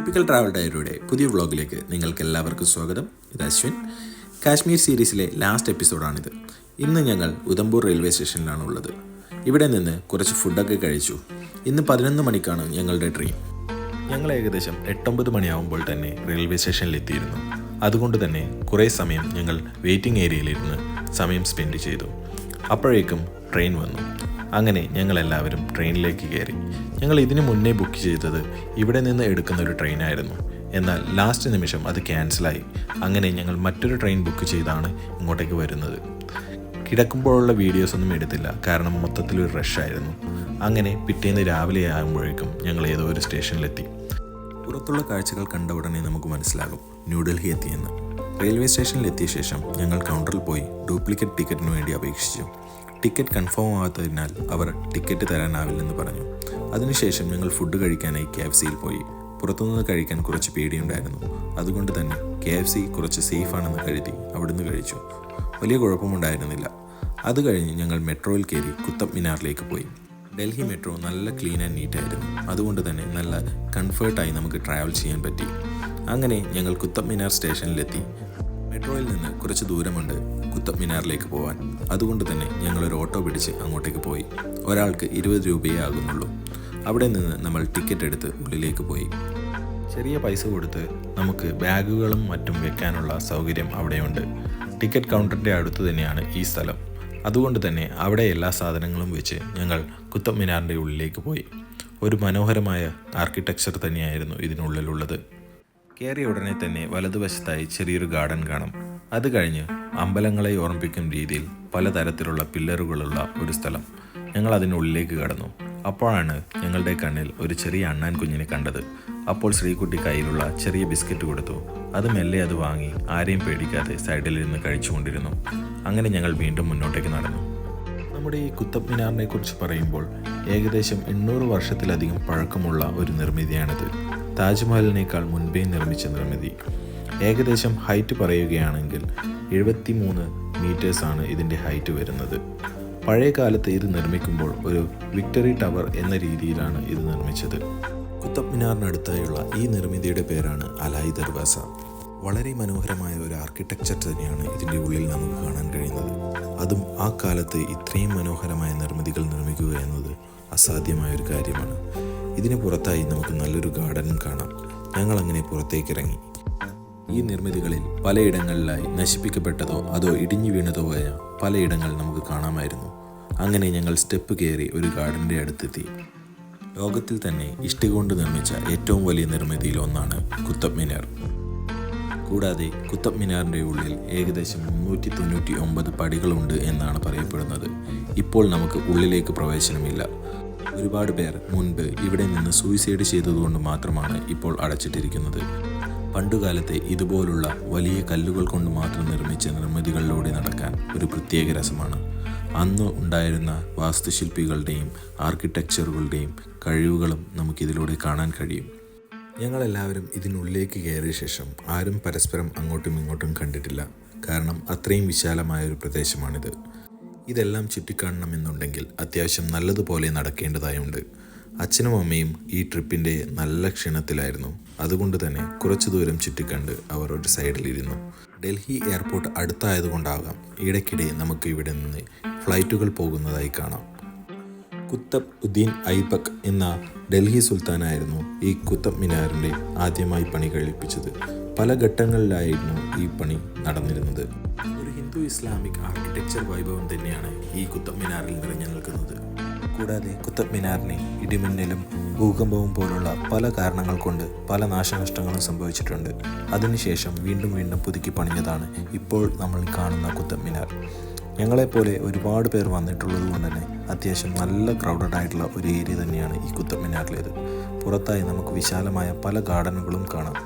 Typical travel ഡയറിയുടെ പുതിയ വ്ളോഗിലേക്ക് നിങ്ങൾക്ക് എല്ലാവർക്കും സ്വാഗതം. ഇത് അശ്വിൻ. കാശ്മീർ സീരീസിലെ ലാസ്റ്റ് എപ്പിസോഡാണിത്. ഇന്ന് ഞങ്ങൾ ഉധംപൂർ റെയിൽവേ സ്റ്റേഷനിലാണ് ഉള്ളത്. ഇവിടെ നിന്ന് കുറച്ച് ഫുഡൊക്കെ കഴിച്ചു. ഇന്ന് 11 മണിക്കാണ് ഞങ്ങളുടെ ട്രെയിൻ. ഞങ്ങൾ ഏകദേശം 8-9 മണിയാവുമ്പോൾ തന്നെ റെയിൽവേ സ്റ്റേഷനിലെത്തിയിരുന്നു. അതുകൊണ്ട് തന്നെ കുറേ സമയം ഞങ്ങൾ വെയിറ്റിംഗ് ഏരിയയിലിരുന്ന് സമയം സ്പെൻഡ് ചെയ്തു. അപ്പോഴേക്കും ട്രെയിൻ വന്നു. അങ്ങനെ ഞങ്ങളെല്ലാവരും ട്രെയിനിലേക്ക് കയറി. ഞങ്ങൾ ഇതിനു മുന്നേ ബുക്ക് ചെയ്തത് ഇവിടെ നിന്ന് എടുക്കുന്ന ഒരു ട്രെയിനായിരുന്നു. എന്നാൽ ലാസ്റ്റ് നിമിഷം അത് ക്യാൻസലായി. അങ്ങനെ ഞങ്ങൾ മറ്റൊരു ട്രെയിൻ ബുക്ക് ചെയ്താണ് ഇങ്ങോട്ടേക്ക് വരുന്നത്. കിടക്കുമ്പോഴുള്ള വീഡിയോസൊന്നും എടുത്തില്ല, കാരണം മൊത്തത്തിലൊരു റഷായിരുന്നു. അങ്ങനെ പിറ്റേന്ന് രാവിലെ ആകുമ്പോഴേക്കും ഞങ്ങൾ ഏതോ ഒരു സ്റ്റേഷനിലെത്തി. പുറത്തുള്ള കാഴ്ചകൾ കണ്ട ഉടനെ നമുക്ക് മനസ്സിലാകും ന്യൂഡൽഹി എത്തിയെന്ന്. റെയിൽവേ സ്റ്റേഷനിലെത്തിയ ശേഷം ഞങ്ങൾ കൗണ്ടറിൽ പോയി ഡ്യൂപ്ലിക്കേറ്റ് ടിക്കറ്റിന് വേണ്ടി അപേക്ഷിച്ചു. ടിക്കറ്റ് കൺഫേം ആവാത്തതിനാൽ അവർ ടിക്കറ്റ് തരാനാവില്ലെന്ന് പറഞ്ഞു. അതിനുശേഷം ഞങ്ങൾ ഫുഡ് കഴിക്കാനായി KFCയിൽ പോയി. പുറത്തുനിന്ന് കഴിക്കാൻ കുറച്ച് പേടിയുണ്ടായിരുന്നു. അതുകൊണ്ട് തന്നെ KFC കുറച്ച് സേഫ് ആണെന്ന് കരുതി അവിടുന്ന് കഴിച്ചു. വലിയ കുഴപ്പമുണ്ടായിരുന്നില്ല. അത് കഴിഞ്ഞ് ഞങ്ങൾ മെട്രോയിൽ കയറി കുത്തബ് മിനാറിലേക്ക് പോയി. ഡൽഹി മെട്രോ നല്ല ക്ലീൻ ആൻഡ് നീറ്റായിരുന്നു. അതുകൊണ്ട് തന്നെ നല്ല കംഫർട്ടായി നമുക്ക് ട്രാവൽ ചെയ്യാൻ പറ്റി. അങ്ങനെ ഞങ്ങൾ കുത്തബ് മിനാർ സ്റ്റേഷനിലെത്തി. മെട്രോയിൽ നിന്ന് കുറച്ച് ദൂരമുണ്ട് കുത്തബ് മിനാറിലേക്ക് പോകാൻ. അതുകൊണ്ട് തന്നെ ഞങ്ങളൊരു ഓട്ടോ പിടിച്ച് അങ്ങോട്ടേക്ക് പോയി. ഒരാൾക്ക് 20 രൂപയേ ആകുന്നുള്ളൂ. അവിടെ നിന്ന് നമ്മൾ ടിക്കറ്റ് എടുത്ത് ഉള്ളിലേക്ക് പോയി. ചെറിയ പൈസ കൊടുത്ത് നമുക്ക് ബാഗുകളും മറ്റും വെക്കാനുള്ള സൗകര്യം അവിടെയുണ്ട്. ടിക്കറ്റ് കൗണ്ടറിൻ്റെ അടുത്ത് തന്നെയാണ് ഈ സ്ഥലം. അതുകൊണ്ട് തന്നെ അവിടെ എല്ലാ സാധനങ്ങളും വെച്ച് ഞങ്ങൾ കുത്തബ് മിനാറിൻ്റെ ഉള്ളിലേക്ക് പോയി. ഒരു മനോഹരമായ ആർക്കിടെക്ചർ തന്നെയായിരുന്നു ഇതിനുള്ളിലുള്ളത്. കയറിയ ഉടനെ തന്നെ വലതുവശത്തായി ചെറിയൊരു ഗാർഡൻ കാണാം. അത് കഴിഞ്ഞ് അമ്പലങ്ങളെ ഓർമ്മിപ്പിക്കുന്ന രീതിയിൽ പലതരത്തിലുള്ള പില്ലറുകളുള്ള ഒരു സ്ഥലം. ഞങ്ങൾ അതിനുള്ളിലേക്ക് കടന്നു. അപ്പോഴാണ് ഞങ്ങളുടെ കണ്ണിൽ ഒരു ചെറിയ അണ്ണാൻ കുഞ്ഞിനെ കണ്ടത്. അപ്പോൾ ശ്രീകുട്ടി കയ്യിലുള്ള ചെറിയ ബിസ്ക്കറ്റ് കൊടുത്തു. അത് മെല്ലെ അത് വാങ്ങി ആരെയും പേടിക്കാതെ സൈഡിലിരുന്ന് കഴിച്ചുകൊണ്ടിരുന്നു. അങ്ങനെ ഞങ്ങൾ വീണ്ടും മുന്നോട്ടേക്ക് നടന്നു. നമ്മുടെ ഈ കുത്തബ് മിനാറിനെ കുറിച്ച് പറയുമ്പോൾ ഏകദേശം 800 വർഷത്തിലധികം പഴക്കമുള്ള ഒരു നിർമ്മിതിയാണിത്. താജ്മഹലിനേക്കാൾ മുൻപേ നിർമ്മിച്ച നിർമ്മിതി. ഏകദേശം ഹൈറ്റ് പറയുകയാണെങ്കിൽ 73 മീറ്റേഴ്സാണ് ഇതിൻ്റെ ഹൈറ്റ് വരുന്നത്. പഴയ കാലത്ത് ഇത് നിർമ്മിക്കുമ്പോൾ ഒരു വിക്ടറി ടവർ എന്ന രീതിയിലാണ് ഇത് നിർമ്മിച്ചത്. കുത്തബ് മിനാറിനടുത്തായുള്ള ഈ നിർമ്മിതിയുടെ പേരാണ് അലായി ദർവാസ. വളരെ മനോഹരമായ ഒരു ആർക്കിടെക്ചർ തന്നെയാണ് ഇതിൻ്റെ ഉള്ളിൽ നമുക്ക് കാണാൻ കഴിയുന്നത്. അതും ആ കാലത്ത് ഇത്രയും മനോഹരമായ നിർമ്മിതികൾ നിർമ്മിക്കുക എന്നത് അസാധ്യമായൊരു കാര്യമാണ്. ഇതിന് പുറത്തായി നമുക്ക് നല്ലൊരു ഗാർഡനും കാണാം. ഞങ്ങളങ്ങനെ പുറത്തേക്കിറങ്ങി. ഈ നിർമ്മിതികളിൽ പലയിടങ്ങളിലായി നശിപ്പിക്കപ്പെട്ടതോ അതോ ഇടിഞ്ഞു വീണതോ ആയ പലയിടങ്ങൾ നമുക്ക് കാണാമായിരുന്നു. അങ്ങനെ ഞങ്ങൾ സ്റ്റെപ്പ് കയറി ഒരു ഗാർഡൻ്റെ അടുത്തെത്തി. ലോകത്തിൽ തന്നെ ഇഷ്ടിക കൊണ്ട് നിർമ്മിച്ച ഏറ്റവും വലിയ നിർമ്മിതിയിൽ ഒന്നാണ് കുത്തബ് മിനാർ. കൂടാതെ കുത്തബ് മിനാറിൻ്റെ ഉള്ളിൽ ഏകദേശം 399 പടികളുണ്ട് എന്നാണ് പറയപ്പെടുന്നത്. ഇപ്പോൾ നമുക്ക് ഉള്ളിലേക്ക് പ്രവേശനമില്ല. ഒരുപാട് പേർ മുൻപ് ഇവിടെ നിന്ന് സൂയിസൈഡ് ചെയ്തതുകൊണ്ട് മാത്രമാണ് ഇപ്പോൾ അടച്ചിട്ടിരിക്കുന്നത്. പണ്ടുകാലത്തെ ഇതുപോലുള്ള വലിയ കല്ലുകൾ കൊണ്ട് മാത്രം നിർമ്മിച്ച നിർമ്മിതികളിലൂടെ നടക്കാൻ ഒരു പ്രത്യേക രസമാണ്. അന്ന് ഉണ്ടായിരുന്ന വാസ്തുശില്പികളുടെയും ആർക്കിടെക്ചറുകളുടെയും കഴിവുകളും നമുക്കിതിലൂടെ കാണാൻ കഴിയും. ഞങ്ങളെല്ലാവരും ഇതിനുള്ളിലേക്ക് കയറിയ ശേഷം ആരും പരസ്പരം അങ്ങോട്ടും ഇങ്ങോട്ടും കണ്ടിട്ടില്ല. കാരണം അത്രയും വിശാലമായ ഒരു പ്രദേശമാണിത്. ഇതെല്ലാം ചുറ്റിക്കാണണമെന്നുണ്ടെങ്കിൽ അത്യാവശ്യം നല്ലതുപോലെ നടക്കേണ്ടതായുണ്ട്. അച്ഛനും അമ്മയും ഈ ട്രിപ്പിൻ്റെ നല്ല ക്ഷീണത്തിലായിരുന്നു. അതുകൊണ്ട് തന്നെ കുറച്ചു ദൂരം ചുറ്റിക്കണ്ട് അവർ ഒരു സൈഡിലിരുന്നു. ഡൽഹി എയർപോർട്ട് അടുത്തായതുകൊണ്ടാകാം ഇടയ്ക്കിടെ നമുക്ക് ഇവിടെ നിന്ന് ഫ്ലൈറ്റുകൾ പോകുന്നതായി കാണാം. കുത്തബ് ഉദ്ദീൻ ഐബക്ക് എന്ന ഡൽഹി സുൽത്താനായിരുന്നു ഈ കുത്തബ് മിനാറിൻ്റെ ആദ്യമായി പണി കഴിപ്പിച്ചത്. പല ഘട്ടങ്ങളിലായിരുന്നു ഈ പണി നടന്നിരുന്നത്. ഒരു ഹിന്ദു ഇസ്ലാമിക് ആർക്കിടെക്ചർ വൈഭവം തന്നെയാണ് ഈ കുത്തബ് മിനാറിൽ നിറഞ്ഞു നിൽക്കുന്നത്. കൂടാതെ കുത്തബ് മിനാറിന് ഇടിമിന്നലും ഭൂകമ്പവും പോലുള്ള പല കാരണങ്ങൾ കൊണ്ട് പല നാശനഷ്ടങ്ങളും സംഭവിച്ചിട്ടുണ്ട്. അതിനുശേഷം വീണ്ടും പുതുക്കി പണിഞ്ഞതാണ് ഇപ്പോൾ നമ്മൾ കാണുന്ന കുത്തബ് മിനാർ. ഞങ്ങളെപ്പോലെ ഒരുപാട് പേർ വന്നിട്ടുള്ളത് കൊണ്ട് തന്നെ അത്യാവശ്യം നല്ല ക്രൗഡഡ് ആയിട്ടുള്ള ഒരു ഏരിയ തന്നെയാണ് ഈ കുത്തബ് മിനാറിലേത്. പുറത്തായി നമുക്ക് വിശാലമായ പല ഗാർഡനുകളും കാണാം.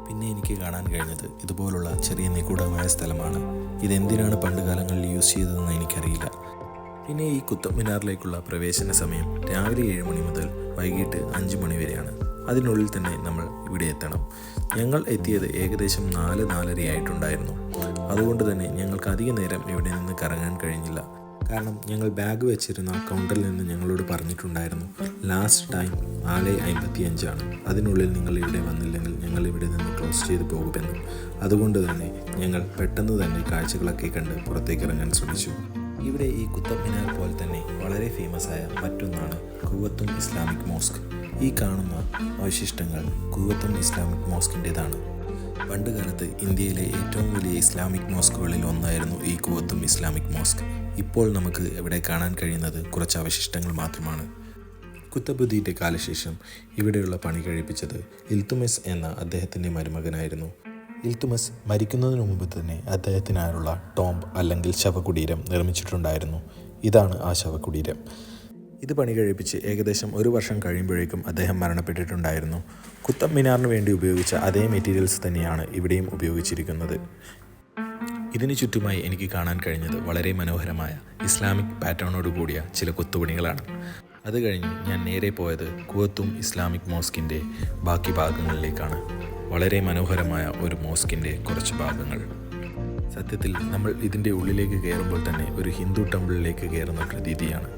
പിന്നെ എനിക്ക് കാണാൻ കഴിഞ്ഞത് ഇതുപോലുള്ള ചെറിയ നിഗൂഢമായ സ്ഥലമാണ്. ഇതെന്തിനാണ് പണ്ട് കാലങ്ങളിൽ യൂസ് ചെയ്തതെന്ന് എനിക്കറിയില്ല. പിന്നെ ഈ കുത്തബ് മിനാറിലേക്കുള്ള പ്രവേശന സമയം രാവിലെ 7 മണി മുതൽ വൈകിട്ട് 5 മണി വരെയാണ്. അതിനുള്ളിൽ തന്നെ നമ്മൾ ഇവിടെ എത്തണം. ഞങ്ങൾ എത്തിയത് ഏകദേശം 4-4:30 ആയിട്ടുണ്ടായിരുന്നു. അതുകൊണ്ട് തന്നെ ഞങ്ങൾക്ക് അധിക നേരം ഇവിടെ നിന്ന് കറങ്ങാൻ കഴിഞ്ഞില്ല. കാരണം ഞങ്ങൾ ബാഗ് വെച്ചിരുന്ന കൗണ്ടറിൽ നിന്ന് ഞങ്ങളോട് പറഞ്ഞിട്ടുണ്ടായിരുന്നു ലാസ്റ്റ് ടൈം 4:55 അതിനുള്ളിൽ നിങ്ങൾ ഇവിടെ വന്നില്ലെങ്കിൽ ഞങ്ങൾ ഇവിടെ നിന്ന് ക്ലോസ് ചെയ്ത് പോകുമെന്ന്. അതുകൊണ്ട് തന്നെ ഞങ്ങൾ പെട്ടെന്ന് തന്നെ കാഴ്ചകളൊക്കെ കണ്ട് പുറത്തേക്ക് ഇറങ്ങാൻ ശ്രമിച്ചു. ഇവിടെ ഈ കുത്തബ് മിനാർ പോലെ തന്നെ വളരെ ഫേമസായ മറ്റൊന്നാണ് ഖുവത്തും ഇസ്ലാമിക് മോസ്ക്. ഈ കാണുന്ന അവശിഷ്ടങ്ങൾ ഖുവത്തും ഇസ്ലാമിക് മോസ്കിൻ്റേതാണ്. പണ്ട് കാലത്ത് ഇന്ത്യയിലെ ഏറ്റവും വലിയ ഇസ്ലാമിക് മോസ്കുകളിൽ ഒന്നായിരുന്നു ഈ ഖുവത്തും ഇസ്ലാമിക് മോസ്ക്. ഇപ്പോൾ നമുക്ക് ഇവിടെ കാണാൻ കഴിയുന്നത് കുറച്ച് അവശിഷ്ടങ്ങൾ മാത്രമാണ്. കുത്തബുദ്ദീൻ്റെ കാലശേഷം ഇവിടെയുള്ള പണി കഴിപ്പിച്ചത് ഇൽത്തുമിസ് എന്ന അദ്ദേഹത്തിൻ്റെ മരുമകനായിരുന്നു. ഇൽത്തുമിസ് മരിക്കുന്നതിന് മുമ്പ് തന്നെ അദ്ദേഹത്തിനായുള്ള ടോംബ് അല്ലെങ്കിൽ ശവകുടീരം നിർമ്മിച്ചിട്ടുണ്ടായിരുന്നു. ഇതാണ് ആ ശവകുടീരം. ഇത് പണി കഴിപ്പിച്ച് ഏകദേശം 1 വർഷം കഴിയുമ്പോഴേക്കും അദ്ദേഹം മരണപ്പെട്ടിട്ടുണ്ടായിരുന്നു. കുത്തബ് മിനാറിന് വേണ്ടി ഉപയോഗിച്ച അതേ മെറ്റീരിയൽസ് തന്നെയാണ് ഇവിടെയും ഉപയോഗിച്ചിരിക്കുന്നത്. ഇതിനു ചുറ്റുമായി എനിക്ക് കാണാൻ കഴിഞ്ഞത് വളരെ മനോഹരമായ ഇസ്ലാമിക് പാറ്റേണോട് കൂടിയ ചില കൊത്തുപണികളാണ്. അത് കഴിഞ്ഞ് ഞാൻ നേരെ പോയത് ഖുവത്തും ഇസ്ലാമിക് മോസ്കിൻ്റെ ബാക്കി ഭാഗങ്ങളിലേക്കാണ്. വളരെ മനോഹരമായ ഒരു മോസ്കിൻ്റെ കുറച്ച് ഭാഗങ്ങൾ. സത്യത്തിൽ നമ്മൾ ഇതിൻ്റെ ഉള്ളിലേക്ക് കയറുമ്പോൾ തന്നെ ഒരു ഹിന്ദു ടെമ്പിളിലേക്ക് കയറുന്ന പ്രതീതിയാണ്.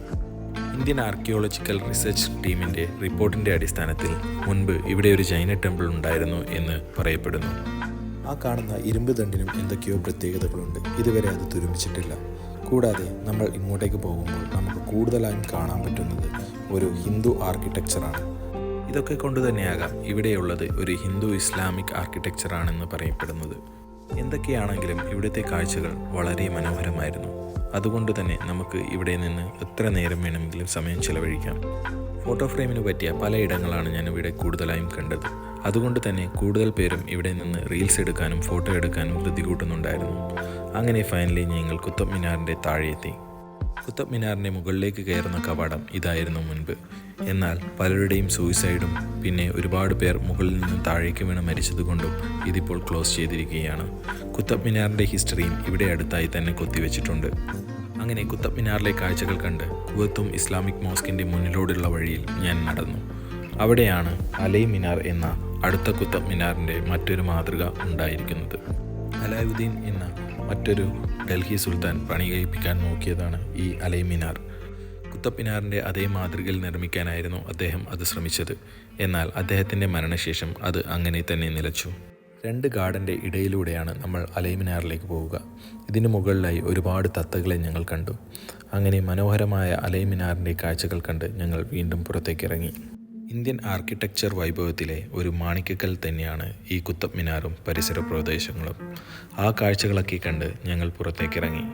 ഇന്ത്യൻ ആർക്കിയോളജിക്കൽ റിസർച്ച് ടീമിൻ്റെ റിപ്പോർട്ടിൻ്റെ അടിസ്ഥാനത്തിൽ മുൻപ് ഇവിടെ ഒരു ജൈന ടെമ്പിൾ ഉണ്ടായിരുന്നു എന്ന് പറയപ്പെടുന്നു. ആ കാണുന്ന ഇരുമ്പ് ദണ്ടിനും എന്തൊക്കെയോ പ്രത്യേകതകളുണ്ട്. ഇതുവരെ അത് തുരുമ്പിച്ചിട്ടില്ല. കൂടാതെ നമ്മൾ ഇങ്ങോട്ടേക്ക് പോകുമ്പോൾ നമുക്ക് കൂടുതലായും കാണാൻ പറ്റുന്നത് ഒരു ഹിന്ദു ആർക്കിടെക്ചറാണ്. ഇതൊക്കെ കൊണ്ട് തന്നെയാകാം ഇവിടെയുള്ളത് ഒരു ഹിന്ദു ഇസ്ലാമിക് ആർക്കിടെക്ചറാണെന്ന് പറയപ്പെടുന്നത്. എന്തൊക്കെയാണെങ്കിലും ഇവിടുത്തെ കാഴ്ചകൾ വളരെ മനോഹരമായിരുന്നു. അതുകൊണ്ട് തന്നെ നമുക്ക് ഇവിടെ നിന്ന് എത്ര നേരം വേണമെങ്കിലും സമയം ചിലവഴിക്കാം. ഫോട്ടോ ഫ്രെയിമിന് പറ്റിയ പലയിടങ്ങളാണ് ഞാൻ ഇവിടെ കൂടുതലായും കണ്ടത്. അതുകൊണ്ട് തന്നെ കൂടുതൽ പേരും ഇവിടെ നിന്ന് റീൽസ് എടുക്കാനും ഫോട്ടോ എടുക്കാനും ധൃതി കൂട്ടുന്നുണ്ടായിരുന്നു. അങ്ങനെ ഫൈനലി ഞങ്ങൾ കുത്തബ് മിനാറിൻ്റെ താഴെയെത്തി. കുത്തബ് മിനാറിൻ്റെ മുകളിലേക്ക് കയറുന്ന കവാടം ഇതായിരുന്നു മുൻപ്. എന്നാൽ പലരുടെയും സൂയിസൈഡും പിന്നെ ഒരുപാട് പേർ മുകളിൽ നിന്ന് താഴേക്ക് വീണ് മരിച്ചതുകൊണ്ടും ഇതിപ്പോൾ ക്ലോസ് ചെയ്തിരിക്കുകയാണ്. കുത്തബ് മിനാറിൻ്റെ ഹിസ്റ്ററിയും ഇവിടെ അടുത്തായി തന്നെ കൊത്തിവെച്ചിട്ടുണ്ട്. അങ്ങനെ കുത്തബ് മിനാറിലെ കാഴ്ചകൾ കണ്ട് ഖുവത്തും ഇസ്ലാമിക് മോസ്കിൻ്റെ മുന്നിലൂടെയുള്ള വഴിയിൽ ഞാൻ നടന്നു. അവിടെയാണ് അലൈ മിനാർ എന്ന അടുത്ത കുത്തബ് മിനാറിൻ്റെ മറ്റൊരു മാതൃക ഉണ്ടായിരിക്കുന്നത്. അലാവുദ്ദീൻ എന്ന മറ്റൊരു ഡൽഹി സുൽത്താൻ പണി കഴിപ്പിക്കാൻ നോക്കിയതാണ് ഈ അലൈ മിനാർ. കുത്തബ് മിനാറിൻ്റെ അതേ മാതൃകയിൽ നിർമ്മിക്കാനായിരുന്നു അദ്ദേഹം അത് ശ്രമിച്ചത്. എന്നാൽ അദ്ദേഹത്തിൻ്റെ മരണശേഷം അത് അങ്ങനെ തന്നെ നിലച്ചു. 2 ഗാർഡൻ്റെ ഇടയിലൂടെയാണ് നമ്മൾ അലൈ മിനാറിലേക്ക് പോവുക. ഇതിന് മുകളിലായി ഒരുപാട് തത്തകളെ ഞങ്ങൾ കണ്ടു. അങ്ങനെ മനോഹരമായ അലൈ മിനാറിൻ്റെ കാഴ്ചകൾ കണ്ട് ഞങ്ങൾ വീണ്ടും പുറത്തേക്കിറങ്ങി. ഇന്ത്യൻ ആർക്കിടെക്ചർ വൈഭവത്തിലെ ഒരു മാണിക്കക്കൽ തന്നെയാണ് ഈ കുത്തബ് മിനാറും പരിസര പ്രദേശങ്ങളും. ആ കാഴ്ചകളൊക്കെ കണ്ട് ഞങ്ങൾ പുറത്തേക്കിറങ്ങി.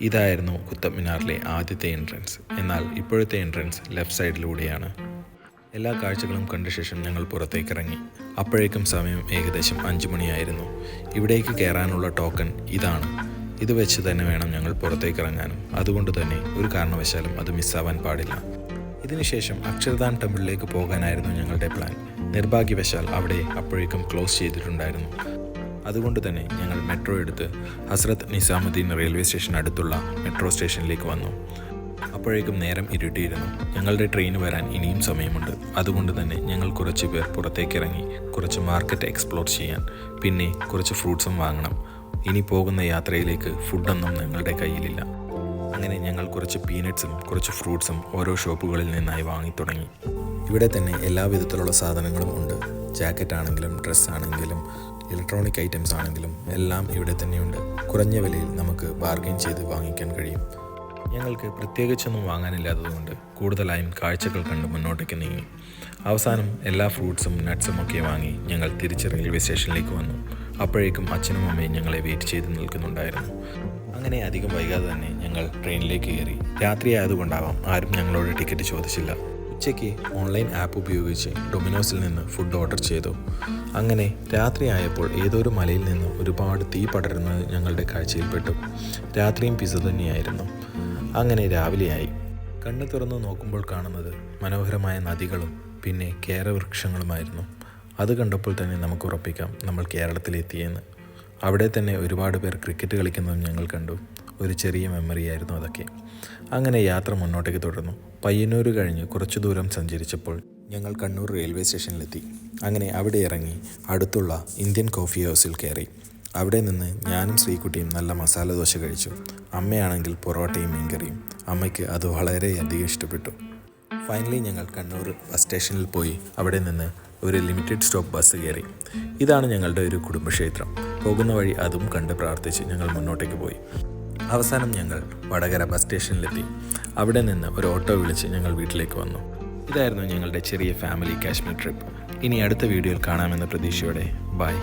ഇതായിരുന്നു കുത്തബ് മിനാറിലെ ആദ്യത്തെ എൻട്രൻസ്. എന്നാൽ ഇപ്പോഴത്തെ എൻട്രൻസ് ലെഫ്റ്റ് സൈഡിലൂടെയാണ്. എല്ലാ കാഴ്ചകളും കണ്ട ശേഷം ഞങ്ങൾ പുറത്തേക്കിറങ്ങി. അപ്പോഴേക്കും സമയം ഏകദേശം 5 മണിയായിരുന്നു. ഇവിടേക്ക് കയറാനുള്ള ടോക്കൺ ഇതാണ്. ഇത് വെച്ച് തന്നെ വേണം ഞങ്ങൾ പുറത്തേക്കിറങ്ങാനും. അതുകൊണ്ട് തന്നെ ഒരു കാരണവശാലും അത് മിസ്സാവാൻ പാടില്ല. ഇതിനുശേഷം അക്ഷർധാം ടെമ്പിളിലേക്ക് പോകാനായിരുന്നു ഞങ്ങളുടെ പ്ലാൻ. നിർഭാഗ്യവശാൽ അവിടെ അപ്പോഴേക്കും ക്ലോസ് ചെയ്തിട്ടുണ്ടായിരുന്നു. അതുകൊണ്ട് തന്നെ ഞങ്ങൾ മെട്രോ എടുത്ത് ഹസ്രത്ത് നിസാമുദ്ദീൻ റെയിൽവേ സ്റ്റേഷൻ അടുത്തുള്ള മെട്രോ സ്റ്റേഷനിലേക്ക് വന്നു. അപ്പോഴേക്കും നേരം ഇരുട്ടിയിരുന്നു. ഞങ്ങളുടെ ട്രെയിൻ വരാൻ ഇനിയും സമയമുണ്ട്. അതുകൊണ്ട് തന്നെ ഞങ്ങൾ കുറച്ച് പേർ പുറത്തേക്കിറങ്ങി കുറച്ച് മാർക്കറ്റ് എക്സ്പ്ലോർ ചെയ്യാൻ, പിന്നെ കുറച്ച് ഫ്രൂട്ട്സും വാങ്ങണം. ഇനി പോകുന്ന യാത്രയിലേക്ക് ഫുഡൊന്നും ഞങ്ങളുടെ കയ്യിലില്ല. അങ്ങനെ ഞങ്ങൾ കുറച്ച് പീനട്ട്സും കുറച്ച് ഫ്രൂട്ട്സും ഓരോ ഷോപ്പുകളിൽ നിന്നായി വാങ്ങി തുടങ്ങി. ഇവിടെ തന്നെ എല്ലാ വിധത്തിലുള്ള സാധനങ്ങളും ഉണ്ട്. ജാക്കറ്റ് ആണെങ്കിലും ഡ്രസ്സ് ആണെങ്കിലും ഇലക്ട്രോണിക് ഐറ്റംസ് ആണെങ്കിലും എല്ലാം ഇവിടെ തന്നെയുണ്ട്. കുറഞ്ഞ വിലയിൽ നമുക്ക് ബാർഗെയിൻ ചെയ്ത് വാങ്ങിക്കാൻ കഴിയും. ഞങ്ങൾക്ക് പ്രത്യേകിച്ചൊന്നും വാങ്ങാനില്ലാത്തതുകൊണ്ട് കൂടുതലായും കാഴ്ചകൾ കണ്ട് മുന്നോട്ടേക്ക് നീങ്ങി. അവസാനം എല്ലാ ഫ്രൂട്ട്സും നട്ട്സും ഒക്കെ വാങ്ങി ഞങ്ങൾ തിരിച്ച് റെയിൽവേ സ്റ്റേഷനിലേക്ക് വന്നു. അപ്പോഴേക്കും അച്ഛനും അമ്മയും ഞങ്ങളെ വെയിറ്റ് ചെയ്ത് നിൽക്കുന്നുണ്ടായിരുന്നു. അങ്ങനെ അധികം വൈകാതെ തന്നെ ഞങ്ങൾ ട്രെയിനിലേക്ക് കയറി. രാത്രിയായതുകൊണ്ടാവാം ആരും ഞങ്ങളോട് ടിക്കറ്റ് ചോദിച്ചില്ല. ഉച്ചയ്ക്ക് ഓൺലൈൻ ആപ്പ് ഉപയോഗിച്ച് ഡൊമിനോസിൽ നിന്ന് ഫുഡ് ഓർഡർ ചെയ്തു. അങ്ങനെ രാത്രിയായപ്പോൾ ഏതൊരു മലയിൽ നിന്ന് ഒരുപാട് തീ പടരുന്നത് ഞങ്ങളുടെ കാഴ്ചയിൽപ്പെട്ടു. രാത്രിയും പിസ തന്നെയായിരുന്നു. അങ്ങനെ രാവിലെയായി. കണ്ണ് തുറന്ന് നോക്കുമ്പോൾ കാണുന്നത് മനോഹരമായ നദികളും പിന്നെ കേരവൃക്ഷങ്ങളുമായിരുന്നു. അത് കണ്ടപ്പോൾ തന്നെ നമുക്ക് ഉറപ്പിക്കാം നമ്മൾ കേരളത്തിലെത്തിയെന്ന്. അവിടെ തന്നെ ഒരുപാട് പേർ ക്രിക്കറ്റ് കളിക്കുന്നതും ഞങ്ങൾ കണ്ടു. ഒരു ചെറിയ മെമ്മറി ആയിരുന്നു അതൊക്കെ. അങ്ങനെ യാത്ര മുന്നോട്ടേക്ക് തുടർന്നു. പയ്യന്നൂർ കഴിഞ്ഞ് കുറച്ചു ദൂരം സഞ്ചരിച്ചപ്പോൾ ഞങ്ങൾ കണ്ണൂർ റെയിൽവേ സ്റ്റേഷനിലെത്തി. അങ്ങനെ അവിടെ ഇറങ്ങി അടുത്തുള്ള ഇന്ത്യൻ കോഫി ഹൗസിൽ കയറി. അവിടെ നിന്ന് ഞാനും ശ്രീകുട്ടിയും നല്ല മസാല ദോശ കഴിച്ചു. അമ്മയാണെങ്കിൽ പൊറോട്ടയും മീൻകറിയും. അമ്മയ്ക്ക് അത് വളരെയധികം ഇഷ്ടപ്പെട്ടു. ഫൈനലി ഞങ്ങൾ കണ്ണൂർ ബസ് സ്റ്റേഷനിൽ പോയി അവിടെ നിന്ന് ഒരു ലിമിറ്റഡ് സ്റ്റോപ്പ് ബസ് കയറി. ഇതാണ് ഞങ്ങളുടെ ഒരു കുടുംബക്ഷേത്രം. പോകുന്ന വഴി അതും കണ്ട് പ്രാർത്ഥിച്ച് ഞങ്ങൾ മുന്നോട്ടേക്ക് പോയി. അവസാനം ഞങ്ങൾ വടകര ബസ് സ്റ്റേഷനിലെത്തി. അവിടെ നിന്ന് ഒരു ഓട്ടോ വിളിച്ച് ഞങ്ങൾ വീട്ടിലേക്ക് വന്നു. ഇതായിരുന്നു ഞങ്ങളുടെ ചെറിയ ഫാമിലി കാശ്മീർ ട്രിപ്പ്. ഇനി അടുത്ത വീഡിയോയിൽ കാണാമെന്ന പ്രതീക്ഷയോടെ ബൈ.